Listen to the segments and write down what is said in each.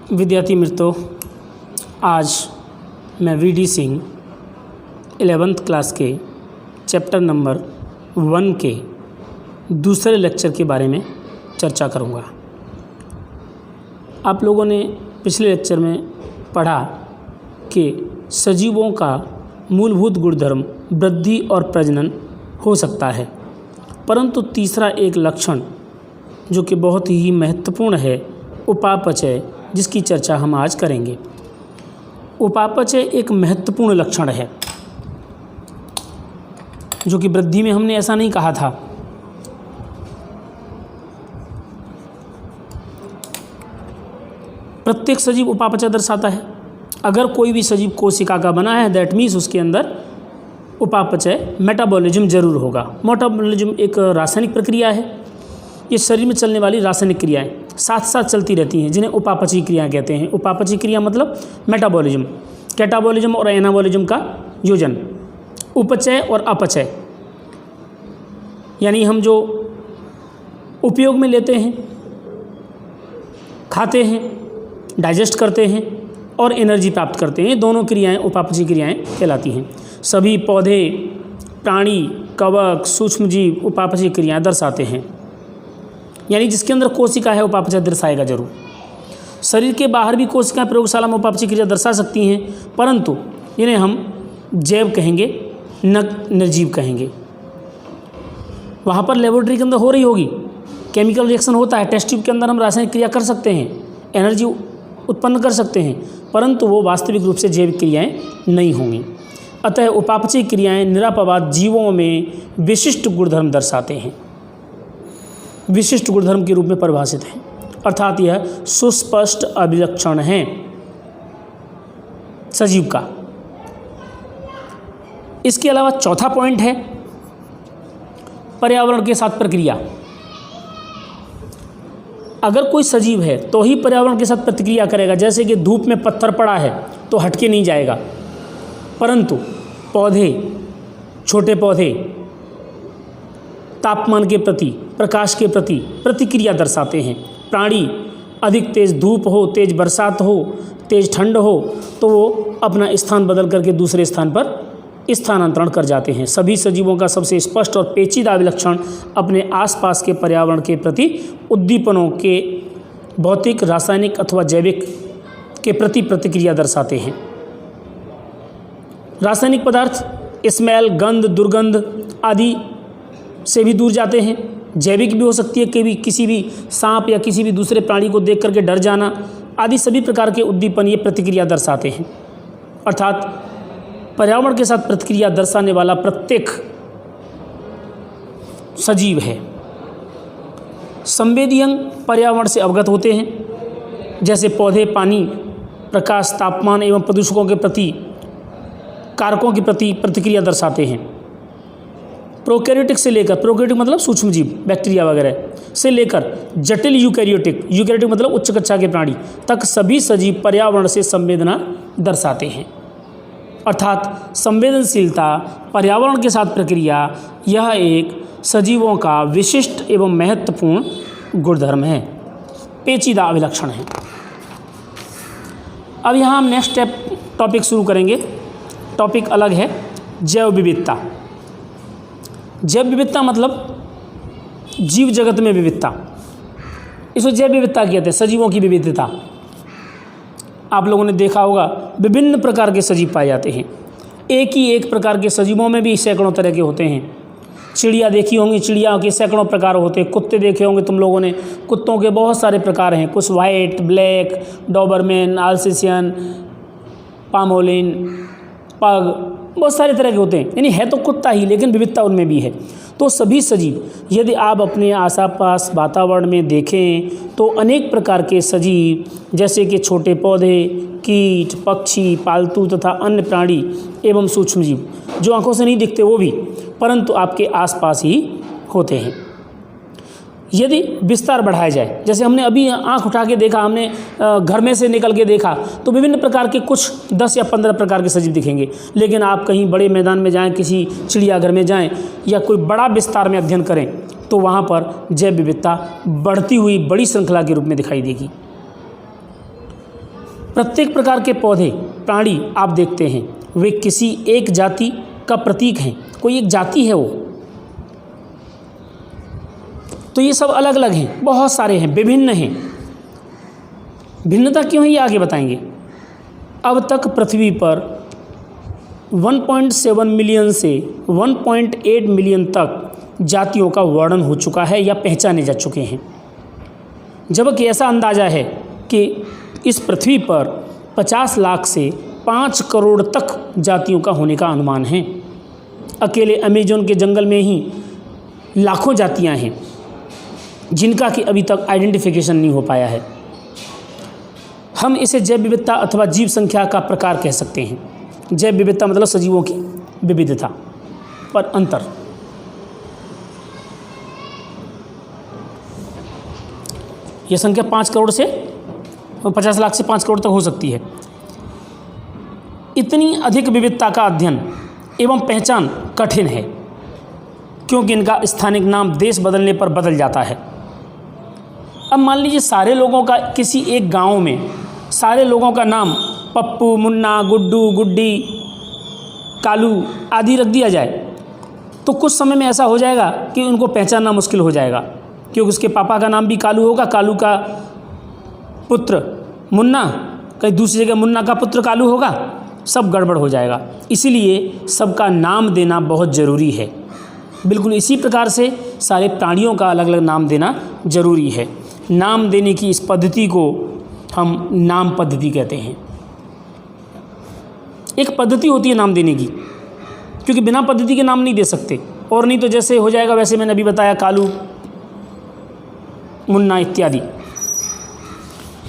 विद्यार्थी मित्रों, आज मैं वीडी सिंह 11th क्लास के चैप्टर नंबर 1 के दूसरे लेक्चर के बारे में चर्चा करूंगा। आप लोगों ने पिछले लेक्चर में पढ़ा कि सजीवों का मूलभूत गुणधर्म वृद्धि और प्रजनन हो सकता है, परंतु तीसरा एक लक्षण जो कि बहुत ही महत्वपूर्ण है, उपापचय, जिसकी चर्चा हम आज करेंगे। उपापचय एक महत्वपूर्ण लक्षण है जो कि वृद्धि में हमने ऐसा नहीं कहा था। प्रत्येक सजीव उपापचय दर्शाता है। अगर कोई भी सजीव कोशिका का बना है, दैट मीन्स उसके अंदर उपापचय मेटाबॉलिज्म जरूर होगा। मेटाबॉलिज्म एक रासायनिक प्रक्रिया है। ये शरीर में चलने वाली रासायनिक क्रियाएं साथ साथ चलती रहती हैं, जिन्हें उपापचयी क्रियाएं कहते हैं। उपापचयी क्रिया मतलब मेटाबॉलिज्म, कैटाबॉलिज्म और एनाबॉलिज्म का योजन। उपचय और अपचय यानी हम जो उपयोग में लेते हैं, खाते हैं, डाइजेस्ट करते हैं और एनर्जी प्राप्त करते हैं, दोनों क्रियाएं उपापचयी क्रियाएं कहलाती हैं। सभी पौधे, प्राणी, कवक, सूक्ष्मजीव उपापचयी क्रियाएं दर्शाते हैं। यानी जिसके अंदर कोशिका है उपापचय दर्शाएगा जरूर। शरीर के बाहर भी कोशिकाएं प्रयोगशाला में उपापचय क्रिया दर्शा सकती हैं, परंतु इन्हें हम जैव कहेंगे, न निर्जीव कहेंगे। वहाँ पर लेबोरेटरी के अंदर हो रही होगी, केमिकल रिएक्शन होता है, टेस्ट ट्यूब के अंदर हम रासायनिक क्रिया कर सकते हैं, एनर्जी उत्पन्न कर सकते हैं, परंतु वो वास्तविक रूप से जैविक क्रियाएँ नहीं होंगी। अतः उपापचय क्रियाएँ निरापवाद जीवों में विशिष्ट गुणधर्म दर्शाते हैं, विशिष्ट गुणधर्म के रूप में परिभाषित है, अर्थात यह सुस्पष्ट अभिलक्षण है सजीव का। इसके अलावा चौथा पॉइंट है पर्यावरण के साथ प्रक्रिया। अगर कोई सजीव है तो ही पर्यावरण के साथ प्रतिक्रिया करेगा। जैसे कि धूप में पत्थर पड़ा है तो हटके नहीं जाएगा, परंतु पौधे, छोटे पौधे तापमान के प्रति, प्रकाश के प्रति प्रतिक्रिया दर्शाते हैं। प्राणी अधिक तेज़ धूप हो, तेज़ बरसात हो, तेज़ ठंड हो तो वो अपना स्थान बदल करके दूसरे स्थान पर स्थानांतरण कर जाते हैं। सभी सजीवों का सबसे स्पष्ट और पेचीदा विलक्षण अपने आसपास के पर्यावरण के प्रति उद्दीपनों के भौतिक, रासायनिक अथवा जैविक के प्रति प्रतिक्रिया दर्शाते हैं। रासायनिक पदार्थ स्मेल, गंध, दुर्गंध आदि से भी दूर जाते हैं। जैविक भी हो सकती है, कि किसी भी सांप या किसी भी दूसरे प्राणी को देख करके डर जाना आदि सभी प्रकार के उद्दीपन ये प्रतिक्रिया दर्शाते हैं। अर्थात पर्यावरण के साथ प्रतिक्रिया दर्शाने वाला प्रत्येक सजीव है। संवेदी अंग पर्यावरण से अवगत होते हैं, जैसे पौधे पानी, प्रकाश, तापमान एवं प्रदूषकों के प्रति, कारकों के प्रति प्रतिक्रिया दर्शाते हैं। प्रोकैरियोटिक से लेकर, प्रोकैरियोटिक मतलब सूक्ष्मजीव, बैक्टीरिया वगैरह से लेकर जटिल यूकैरियोटिक, यूकैरियोटिक मतलब उच्च कक्षा के प्राणी तक सभी सजीव पर्यावरण से संवेदना दर्शाते हैं। अर्थात संवेदनशीलता, पर्यावरण के साथ प्रक्रिया, यह एक सजीवों का विशिष्ट एवं महत्वपूर्ण गुणधर्म है, पेचीदा अभिलक्षण है। अब यहाँ हम नेक्स्ट टॉपिक शुरू करेंगे। टॉपिक अलग है, जैव विविधता। जैव विविधता मतलब जीव जगत में विविधता, इसको जैव विविधता कहते हैं। सजीवों की विविधता आप लोगों ने देखा होगा, विभिन्न प्रकार के सजीव पाए जाते हैं। एक ही एक प्रकार के सजीवों में भी सैकड़ों तरह के होते हैं। चिड़िया देखी होंगी, चिड़िया के सैकड़ों प्रकार होते हैं। कुत्ते देखे होंगे तुम लोगों ने, कुत्तों के बहुत सारे प्रकार हैं, कुछ वाइट, ब्लैक, डॉबरमैन, अल्सेशियन, पामोलिन, पग, बहुत सारे तरह के होते हैं। यानी है तो कुत्ता ही, लेकिन विविधता उनमें भी है। तो सभी सजीव, यदि आप अपने आसपास वातावरण में देखें तो अनेक प्रकार के सजीव, जैसे कि छोटे पौधे, कीट, पक्षी, पालतू तथा अन्य प्राणी एवं सूक्ष्मजीव जो आंखों से नहीं दिखते वो भी, परंतु आपके आसपास ही होते हैं। यदि विस्तार बढ़ाया जाए, जैसे हमने अभी आंख उठा के देखा, हमने घर में से निकल के देखा तो विभिन्न प्रकार के कुछ 10 या 15 प्रकार के सजीव दिखेंगे। लेकिन आप कहीं बड़े मैदान में जाएं, किसी चिड़ियाघर में जाएं या कोई बड़ा विस्तार में अध्ययन करें तो वहाँ पर जैव विविधता बढ़ती हुई बड़ी श्रृंखला के रूप में दिखाई देगी। प्रत्येक प्रकार के पौधे प्राणी आप देखते हैं वे किसी एक जाति का प्रतीक हैं, कोई एक जाति है वो। तो ये सब अलग अलग हैं, बहुत सारे हैं, विभिन्न हैं। भिन्नता क्यों है ये आगे बताएंगे। अब तक पृथ्वी पर 1.7 मिलियन से 1.8 मिलियन तक जातियों का वर्णन हो चुका है या पहचाने जा चुके हैं, जबकि ऐसा अंदाज़ा है कि इस पृथ्वी पर 50 लाख से 5 करोड़ तक जातियों का होने का अनुमान है। अकेले अमेज़न के जंगल में ही लाखों जातियां हैं जिनका कि अभी तक आइडेंटिफिकेशन नहीं हो पाया है। हम इसे जैव विविधता अथवा जीव संख्या का प्रकार कह सकते हैं। जैव विविधता मतलब सजीवों की विविधता पर अंतर। यह संख्या 5 करोड़ से 50 लाख से 5 करोड़ तक हो सकती है। इतनी अधिक विविधता का अध्ययन एवं पहचान कठिन है, क्योंकि इनका स्थानिक नाम देश बदलने पर बदल जाता है। अब मान लीजिए सारे लोगों का किसी एक गांव में सारे लोगों का नाम पप्पू, मुन्ना, गुड्डू, गुड्डी, कालू आदि रख दिया जाए, तो कुछ समय में ऐसा हो जाएगा कि उनको पहचानना मुश्किल हो जाएगा, क्योंकि उसके पापा का नाम भी कालू होगा, कालू का पुत्र मुन्ना, कहीं दूसरी जगह मुन्ना का पुत्र कालू होगा, सब गड़बड़ हो जाएगा। इसीलिए सबका नाम देना बहुत ज़रूरी है। बिल्कुल इसी प्रकार से सारे प्राणियों का अलग अलग नाम देना ज़रूरी है। नाम देने की इस पद्धति को हम नाम पद्धति कहते हैं। एक पद्धति होती है नाम देने की, क्योंकि बिना पद्धति के नाम नहीं दे सकते, और नहीं तो जैसे हो जाएगा वैसे मैंने अभी बताया कालू, मुन्ना इत्यादि।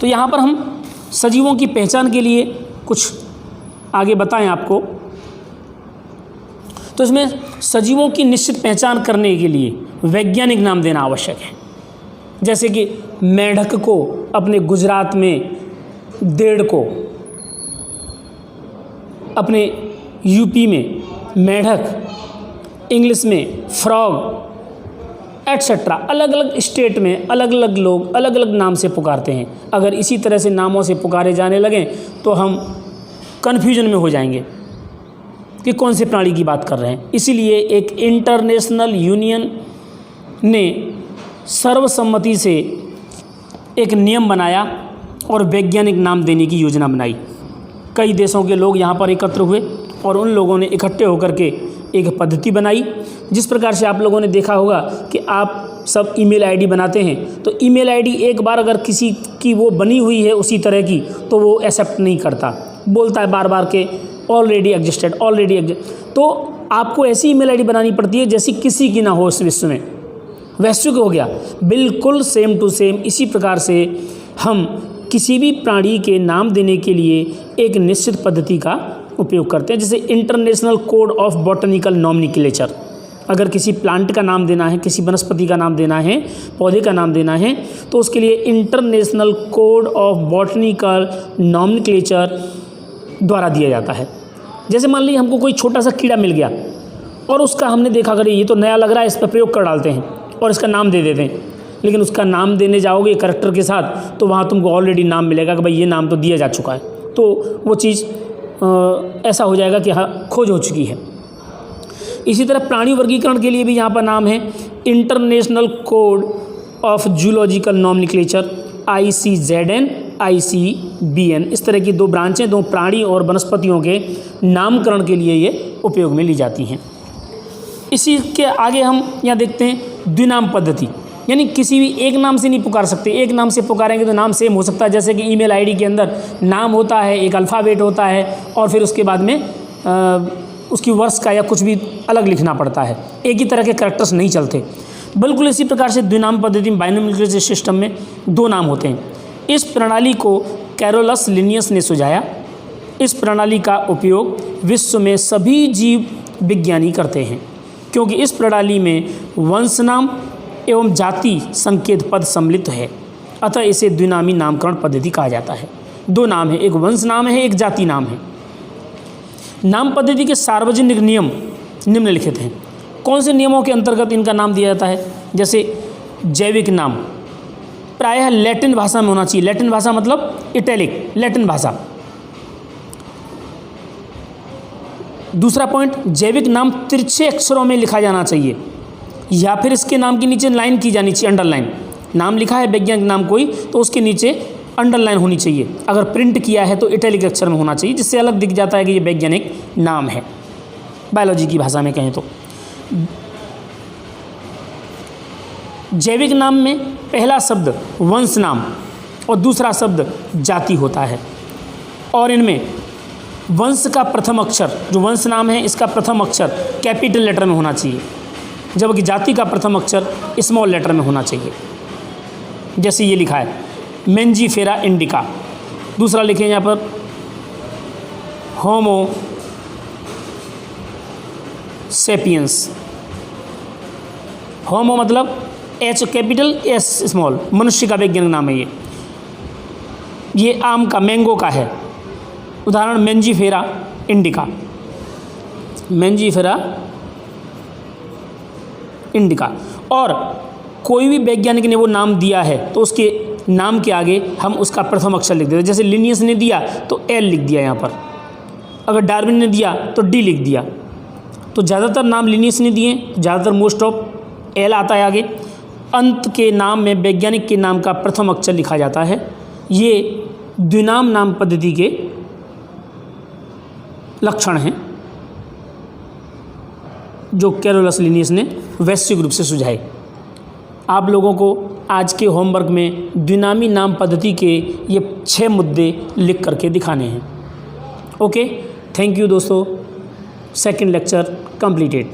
तो यहाँ पर हम सजीवों की पहचान के लिए कुछ आगे बताएं आपको। तो इसमें सजीवों की निश्चित पहचान करने के लिए वैज्ञानिक नाम देना आवश्यक है। जैसे कि मेंढक को अपने गुजरात में देड़ को, अपने यूपी में मेंढक, इंग्लिश में फ्रॉग एटसेट्रा, अलग अलग स्टेट में अलग अलग लोग अलग अलग नाम से पुकारते हैं। अगर इसी तरह से नामों से पुकारे जाने लगें तो हम कन्फ्यूजन में हो जाएंगे कि कौन से प्राणी की बात कर रहे हैं। इसीलिए एक इंटरनेशनल यूनियन ने सर्वसम्मति से एक नियम बनाया और वैज्ञानिक नाम देने की योजना बनाई। कई देशों के लोग यहाँ पर एकत्र हुए और उन लोगों ने इकट्ठे होकर के एक पद्धति बनाई। जिस प्रकार से आप लोगों ने देखा होगा कि आप सब ईमेल आईडी बनाते हैं, तो ईमेल आईडी एक बार अगर किसी की वो बनी हुई है उसी तरह की, तो वो एक्सेप्ट नहीं करता, बोलता है बार बार के ऑलरेडी एग्जिस्टेड, तो आपको ऐसी ईमेल आईडी बनानी पड़ती है जैसी किसी की ना हो इस विश्व में। वैश्विक हो गया, बिल्कुल सेम टू सेम। इसी प्रकार से हम किसी भी प्राणी के नाम देने के लिए एक निश्चित पद्धति का उपयोग करते हैं, जैसे international code of botanical nomenclature. अगर किसी प्लांट का नाम देना है, किसी वनस्पति का नाम देना है, पौधे का नाम देना है, तो उसके लिए international code of botanical nomenclature द्वारा दिया जाता है। जैसे मान लीजिए हमको कोई छोटा सा कीड़ा मिल गया और उसका हमने देखा अगर ये तो नया लग रहा है, इस पर प्रयोग कर डालते हैं और इसका नाम दे देते हैं, लेकिन उसका नाम देने जाओगे कैरेक्टर के साथ तो वहाँ तुमको ऑलरेडी नाम मिलेगा कि भाई ये नाम तो दिया जा चुका है, तो वो चीज़ ऐसा हो जाएगा कि हाँ खोज हो चुकी है। इसी तरह प्राणी वर्गीकरण के लिए भी यहाँ पर नाम है international code of zoological nomenclature, ICZN, ICBN। इस तरह की दो ब्रांचें, दो प्राणी और वनस्पतियों के नामकरण के लिए ये उपयोग में ली जाती हैं। इसी के आगे हम यहाँ देखते हैं द्विनाम पद्धति, यानी किसी भी एक नाम से नहीं पुकार सकते। एक नाम से पुकारेंगे तो नाम सेम हो सकता है, जैसे कि ईमेल आईडी के अंदर नाम होता है, एक अल्फ़ाबेट होता है और फिर उसके बाद में उसकी वर्ष का या कुछ भी अलग लिखना पड़ता है, एक ही तरह के कैरेक्टर्स नहीं चलते। बिल्कुल इसी प्रकार से द्विनाम पद्धति में बाइनोमिनल सिस्टम में दो नाम होते हैं। इस प्रणाली को कैरोलस लिनियस ने सुझाया। इस प्रणाली का उपयोग विश्व में सभी जीव विज्ञानी करते हैं, क्योंकि इस प्रणाली में वंश नाम एवं जाति संकेत पद सम्मिलित है, अतः इसे द्विनामी नामकरण पद्धति कहा जाता है। दो नाम है, एक वंश नाम है, एक जाति नाम है। नाम पद्धति के सार्वजनिक नियम निम्नलिखित हैं। कौन से नियमों के अंतर्गत इनका नाम दिया जाता है? जैसे जैविक नाम, प्रायः लैटिन भाषा में होना चाहिए। लैटिन भाषा मतलब इटैलिक, लैटिन भाषा। दूसरा पॉइंट, जैविक नाम तिरछे अक्षरों में लिखा जाना चाहिए या फिर इसके नाम के नीचे लाइन की जानी चाहिए, अंडरलाइन। नाम लिखा है वैज्ञानिक नाम कोई तो उसके नीचे अंडरलाइन होनी चाहिए। अगर प्रिंट किया है तो इटैलिक अक्षर में होना चाहिए, जिससे अलग दिख जाता है कि ये वैज्ञानिक नाम है, बायोलॉजी की भाषा में कहें तो। जैविक नाम में पहला शब्द वंश नाम और दूसरा शब्द जाति होता है, और इनमें वंश का प्रथम अक्षर, जो वंश नाम है इसका प्रथम अक्षर कैपिटल लेटर में होना चाहिए, जबकि जाति का प्रथम अक्षर स्मॉल लेटर में होना चाहिए। जैसे ये लिखा है मेंजीफेरा इंडिका, दूसरा लिखें यहाँ पर होमो सेपियंस। होमो मतलब एच कैपिटल एस स्मॉल, मनुष्य का वैज्ञानिक नाम है ये आम का, मैंगो का है। उदाहरण मेंजीफेरा इंडिका, मेंजीफेरा इंडिका। और कोई भी वैज्ञानिक ने वो नाम दिया है तो उसके नाम के आगे हम उसका प्रथम अक्षर लिख देते हैं। जैसे लिनियस ने दिया तो एल लिख दिया यहाँ पर, अगर डार्विन ने दिया तो डी लिख दिया। तो ज़्यादातर नाम लिनियस ने दिए, ज़्यादातर मोस्ट ऑफ एल आता है आगे। अंत के नाम में वैज्ञानिक के नाम का प्रथम अक्षर लिखा जाता है। ये द्विनाम नाम पद्धति के लक्षण हैं जो कैरोलस लिनियस ने वैश्विक रूप से सुझाए। आप लोगों को आज के होमवर्क में द्विनामी नाम पद्धति के ये 6 मुद्दे लिख करके दिखाने हैं। ओके, थैंक यू दोस्तों। Second lecture completed.